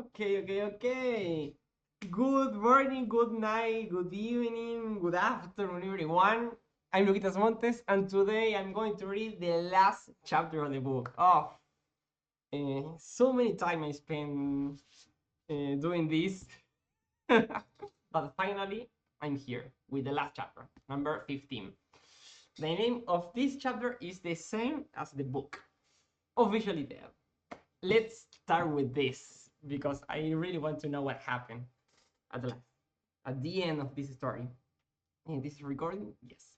Okay. Good morning, good night, good evening, good afternoon, everyone. I'm Luquitas Montes, and today I'm going to read the last chapter of the book. So many time I spent doing this, but finally I'm here with the last chapter, number 15. The name of this chapter is the same as the book, officially dead. Let's start with this because I really want to know what happened at the last, at the end of this story. In this recording, yes.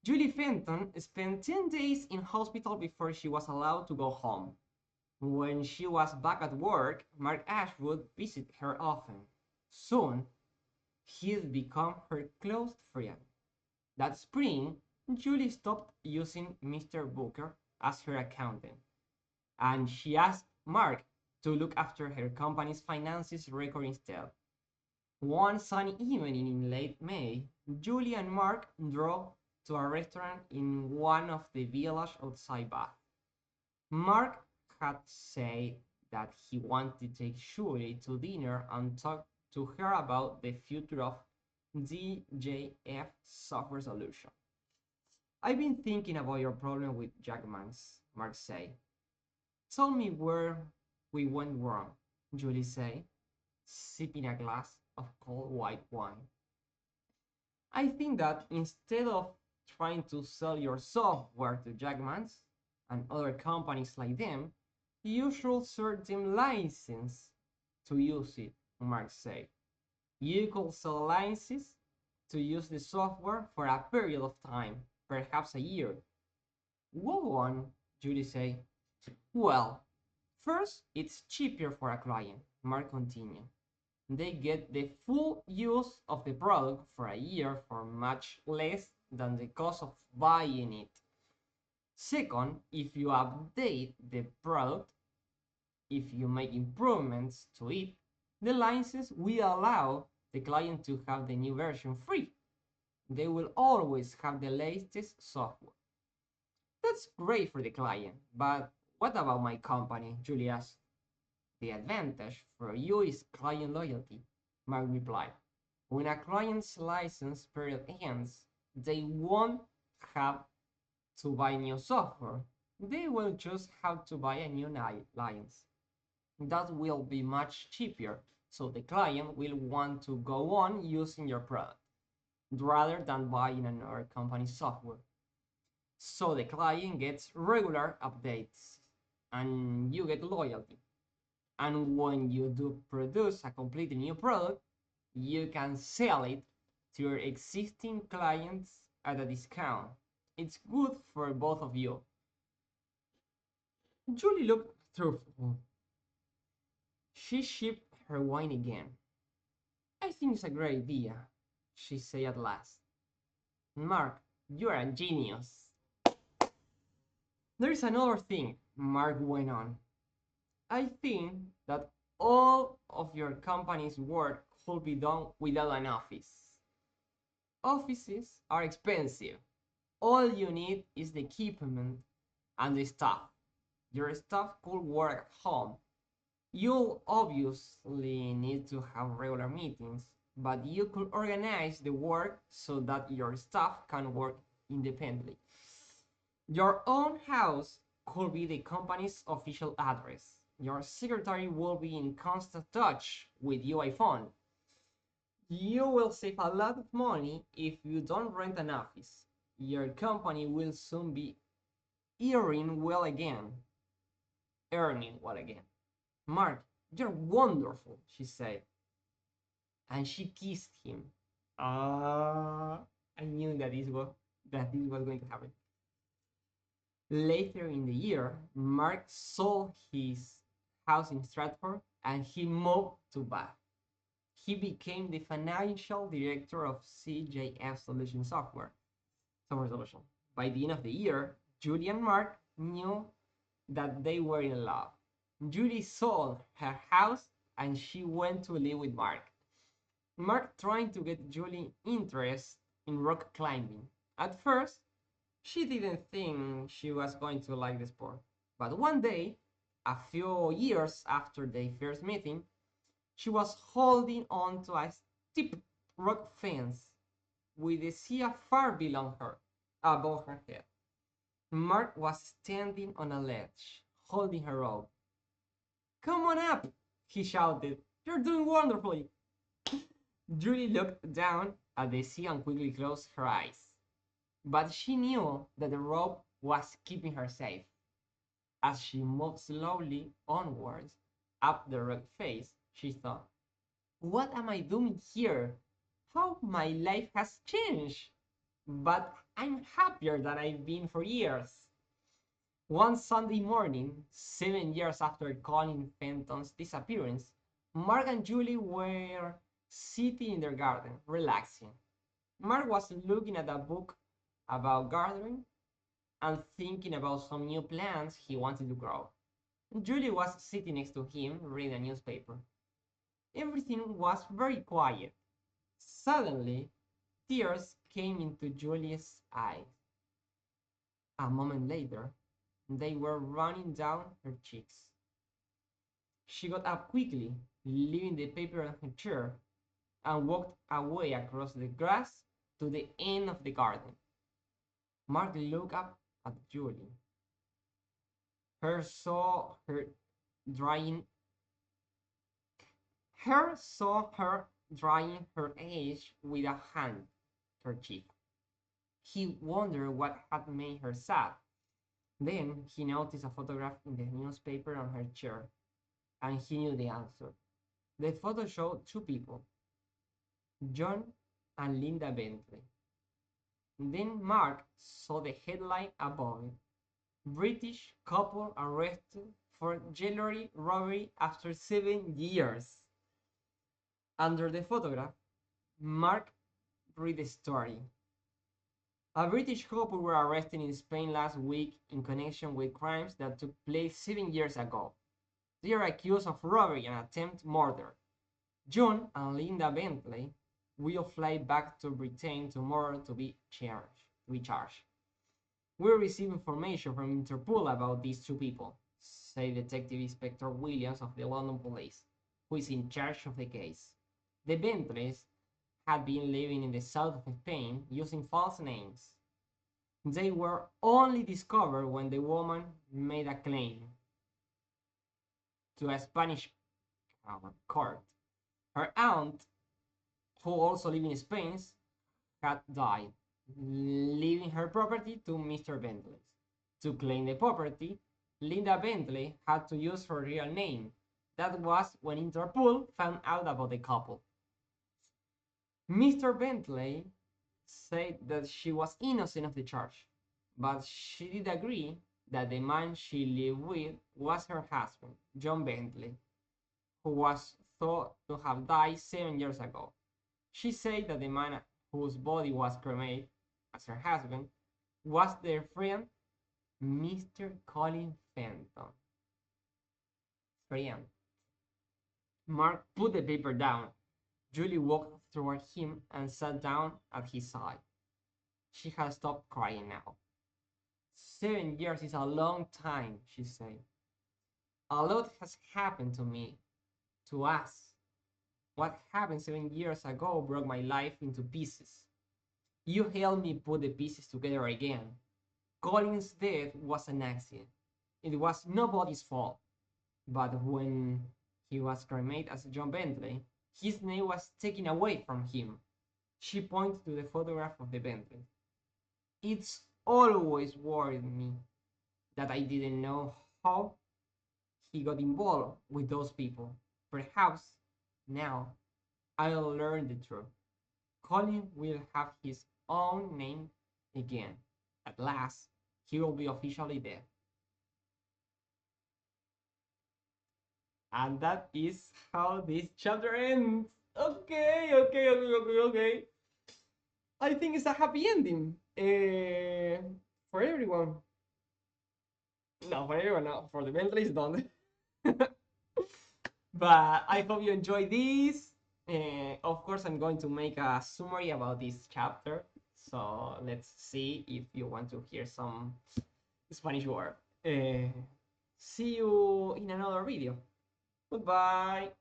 Julie Fenton spent 10 days in hospital before she was allowed to go home. When she was back at work, Mark Ashwood visited her often. Soon, he'd become her close friend. That spring, Julie stopped using Mr. Booker as her accountant, and she asked Mark to look after her company's finances record instead. One sunny evening in late May, Julie and Mark drove to a restaurant in one of the villages outside Bath. Mark had said that he wanted to take Julie to dinner and talk to her about the future of DJF software solution. I've been thinking about your problem with Jackmans, Mark said. Tell me where we went wrong, Julie said, sipping a glass of cold white wine. I think that instead of trying to sell your software to Jackmans and other companies like them, you should serve them license to use it, Mark said. You could sell licenses to use the software for a period of time, perhaps a year. Go on, Julie said. Well, first, it's cheaper for a client, Mark continued. They get the full use of the product for a year for much less than the cost of buying it. Second, if you update the product, if you make improvements to it, the license will allow the client to have the new version free. They will always have the latest software. That's great for the client, but what about my company? Julie asked. The advantage for you is client loyalty, Mark replied. When a client's license period ends, they won't have to buy new software. They will just have to buy a new license. That will be much cheaper, so the client will want to go on using your product rather than buying another company's software. So the client gets regular updates and you get loyalty. And when you do produce a completely new product, you can sell it to your existing clients at a discount. It's good for both of you. Julie looked truthful. She sipped her wine again. I think it's a great idea, she said at last. Mark, you're a genius. There's another thing, Mark went on. I think that all of your company's work could be done without an office. Offices are expensive. All you need is the equipment and the staff. Your staff could work at home. You'll obviously need to have regular meetings, but you could organize the work so that your staff can work independently. Your own house could be the company's official address. Your secretary will be in constant touch with you by phone. You will save a lot of money if you don't rent an office. Your company will soon be earning well again. Earning well again. Mark, you're wonderful, she said. And she kissed him. I knew that this was going to happen. Later in the year, Mark sold his house in Stratford and he moved to Bath. He became the financial director of CJF Software Solution. By the end of the year, Julie and Mark knew that they were in love. Julie sold her house and she went to live with Mark. Mark trying to get Julie interested in rock climbing. At first, she didn't think she was going to like the sport. But one day, a few years after their first meeting, She was holding on to a steep rock fence with the sea far below her, above her head. Mark was standing on a ledge, holding her rope. "Come on up," he shouted. "You're doing wonderfully." Julie looked down at the sea and quickly closed her eyes. But she knew that the rope was keeping her safe. As she moved slowly onwards up the rock face, she thought, "What am I doing here? How my life has changed! But I'm happier than I've been for years." One Sunday morning, 7 years after Colin Fenton's disappearance, Mark and Julie were sitting in their garden, relaxing. Mark was looking at a book about gardening and thinking about some new plants he wanted to grow. Julie was sitting next to him, reading a newspaper. Everything was very quiet. Suddenly, tears came into Julie's eyes. A moment later, they were running down her cheeks. She got up quickly, leaving the paper on her chair, and walked away across the grass to the end of the garden. Mark looked up at Julie. Her saw her drying her eyes with a handkerchief. He wondered what had made her sad. Then he noticed a photograph in the newspaper on her chair, and he knew the answer. The photo showed two people, John and Linda Bentley. Then Mark saw the headline above it: "British couple arrested for jewelry robbery after 7 years." Under the photograph, Mark read the story. A British couple were arrested in Spain last week in connection with crimes that took place 7 years ago. They are accused of robbery and attempted murder. John and Linda Bentley will fly back to Britain tomorrow to be charged. "We received information from Interpol about these two people," said Detective Inspector Williams of the London Police, who is in charge of the case. "The Bentleys had been living in the south of Spain using false names. They were only discovered when the woman made a claim to a Spanish court. Her aunt, who also lived in Spain, had died, leaving her property to Mr. Bentley. To claim the property, Linda Bentley had to use her real name. That was when Interpol found out about the couple. Mr. Bentley said that she was innocent of the charge, but she did agree that the man she lived with was her husband, John Bentley, who was thought to have died 7 years ago. She said that the man whose body was cremated as her husband was their friend, Mr. Colin Fenton. Friend. Mark put the paper down. Julie walked toward him and sat down at his side. She had stopped crying now. 7 years is a long time, she said. A lot has happened to me, to us. What happened 7 years ago broke my life into pieces. You helped me put the pieces together again. Colin's death was an accident. It was nobody's fault. But when he was cremated as John Bentley, his name was taken away from him. She pointed to the photograph of the Bentley. It's always worried me that I didn't know how he got involved with those people. Perhaps now I'll learn the truth. Colin will have his own name again. At last, he will be officially dead. And that is how this chapter ends. Okay. I think it's a happy ending. For everyone. No, for everyone, no. For the Bentleys, don't. But I hope you enjoy this. Of course, I'm going to make a summary about this chapter. So let's see if you want to hear some Spanish word. See you in another video. Goodbye.